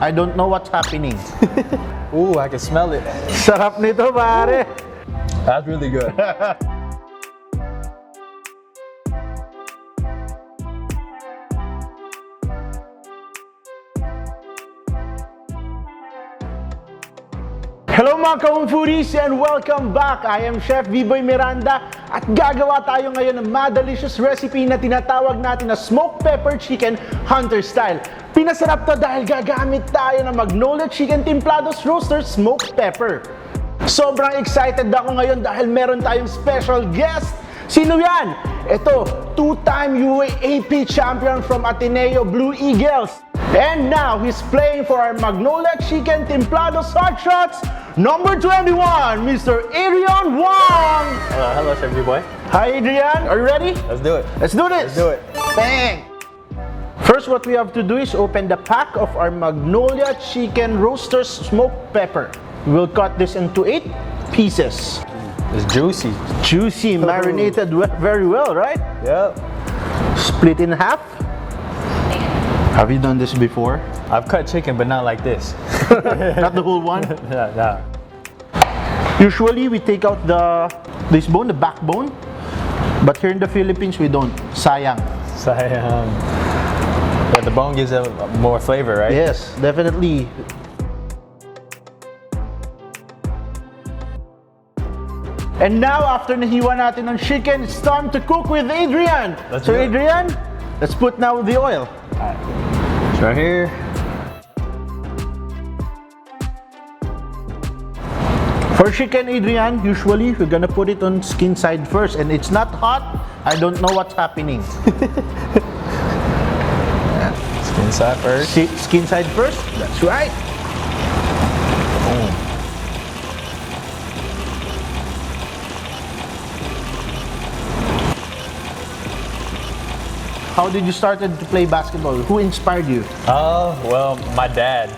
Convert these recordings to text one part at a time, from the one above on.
I don't know what's happening. Ooh, I can smell it. Sarap nito, pare. That's really good. Hello mga Home Foodies and welcome back! I am Chef Viboy Miranda at gagawa tayo ngayon ng delicious recipe na tinatawag natin na smoked pepper chicken hunter style. Pinasarap to dahil gagamit tayo ng Magnolia chicken Timplados roasted smoked pepper. Sobrang excited ako ngayon dahil meron tayong special guest. Sino yan? Ito, two-time UAAP champion from Ateneo Blue Eagles. And now, he's playing for our Magnolia Chicken Timplados Hotshots, number 21, Mr. Adrian Wong! Hello, Chef Viboy. Hi, Adrian. Are you ready? Let's do it. Let's do this! Let's do it. Bang! First, what we have to do is open the pack of our Magnolia Chicken Roasters Smoked Pepper. We'll cut this into 8 pieces. It's juicy. Juicy, marinated very well, right? Yep. Split in half. Have you done this before? I've cut chicken, but not like this. Not the whole one? Yeah. Usually, we take out this bone, the backbone. But here in the Philippines, we don't. Sayang. Yeah, the bone gives it more flavor, right? Yes, definitely. And now, after nahiwa natin ng chicken, it's time to cook with Adrian. Let's So do it. Adrian, let's put now the oil. Alright. It's right here. For chicken, Adrian, usually we're gonna put it on skin side first, and it's not hot. I don't know what's happening. Skin side first. Skin side first. That's right. Boom. How did you started to play basketball? Who inspired you? Well, my dad.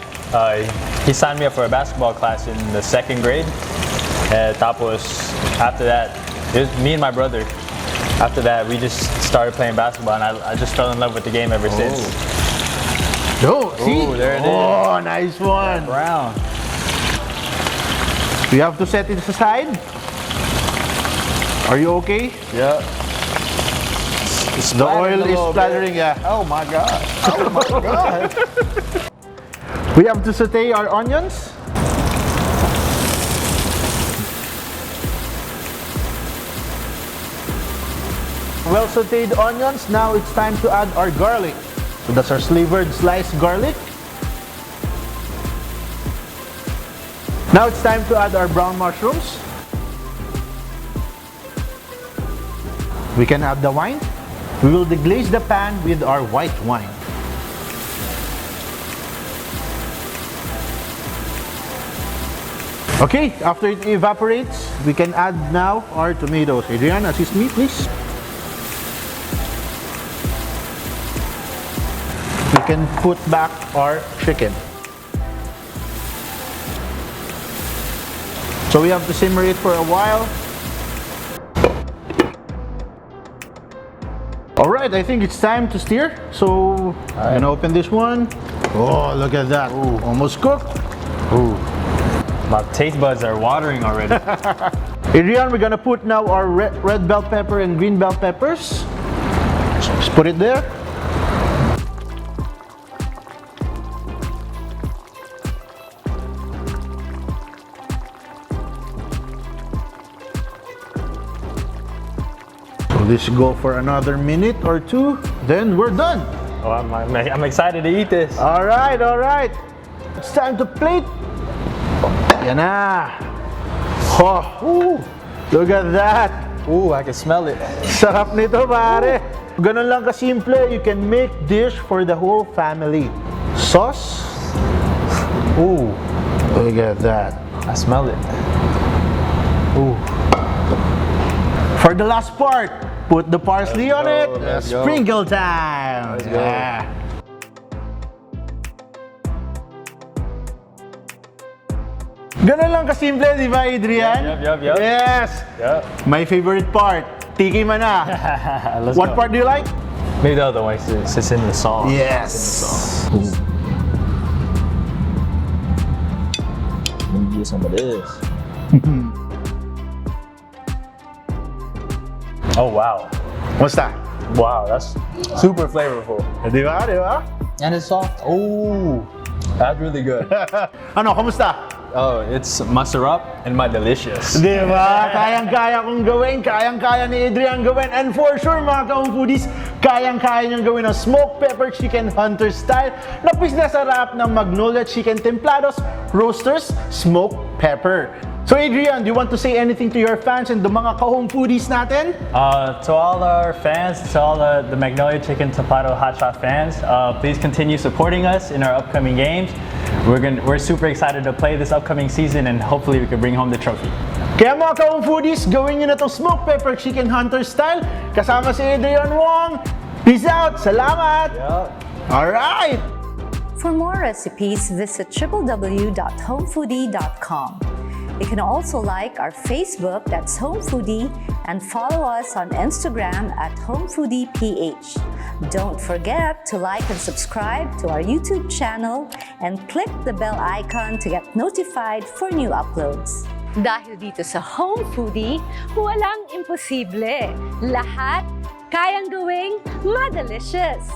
He signed me up for a basketball class in the 2nd grade. Tapos, after that, it was me and my brother. After that, we just started playing basketball, and I just fell in love with the game ever since. Oh, see? Ooh, there it is. Oh, nice one. Brown. You have to set it aside. Are you okay? Yep. The oil is splattering, yeah. Oh my god. Oh my god. We have to saute our onions. Well sauteed onions, now it's time to add our garlic. So that's our slivered sliced garlic. Now it's time to add our brown mushrooms. We can add the wine. We will deglaze the pan with our white wine. Okay, after it evaporates, we can add now our tomatoes. Adrian, assist me, please. We can put back our chicken. So we have to simmer it for a while. Alright, I think it's time to stir. So, I'm gonna open this one. Oh, look at that. Ooh, almost cooked. Ooh. My taste buds are watering already. Adrian, we're gonna put now our red bell pepper and green bell peppers. So just put it there. So this go for another minute or 2, then we're done. Oh, I'm excited to eat this. Alright, alright. It's time to plate. Yan na. Oh, ooh, look at that. Ooh, I can smell it. Sarap nito, pare. Ganun lang kasimple, you can make dish for the whole family. Sauce. Ooh, look at that. I smell it. Ooh. For the last part, put the parsley on it. Let's go. Sprinkle time. Let's go. Yeah. Ganun lang kasimple, di ba, Adrian? Yup. Yes. Yep. My favorite part, tiki man na. Let's What go. part do you like? Maybe the other one, it's in the sauce. Yes. It's in the sauce. give you some of this. Oh wow. Musta? Wow, that's super flavorful. Di ba? Di ba? And it's soft. Oh, that's really good. Ano, kamusta? Oh, it's my sarap and my delicious. Di ba? Kayang-kaya kong gawin, kayang-kaya ni Adrian gawin. And for sure, mga ka-home foodies, kayang-kaya niyang gawin ang smoked pepper chicken hunter style na pinasarap ng Magnolia chicken Timplados roasters smoked pepper. So Adrian, do you want to say anything to your fans and the mga ka-home foodies natin? To all our fans, to all the Magnolia Chicken Timplado Hotshot fans, please continue supporting us in our upcoming games. We're super excited to play this upcoming season and hopefully we can bring home the trophy. Kaya mga ka-home foodies, gawin niyo na itong smoked pepper chicken hunter style kasama si Adrian Wong. Peace out! Salamat! Yep. Alright! For more recipes, visit www.homefoodie.com. You can also like our Facebook, that's Home Foodie, and follow us on Instagram at HomeFoodiePH. Don't forget to like and subscribe to our YouTube channel and click the bell icon to get notified for new uploads. Dahil dito sa Home Foodie, walang imposible. Lahat kayang gawing madelicious.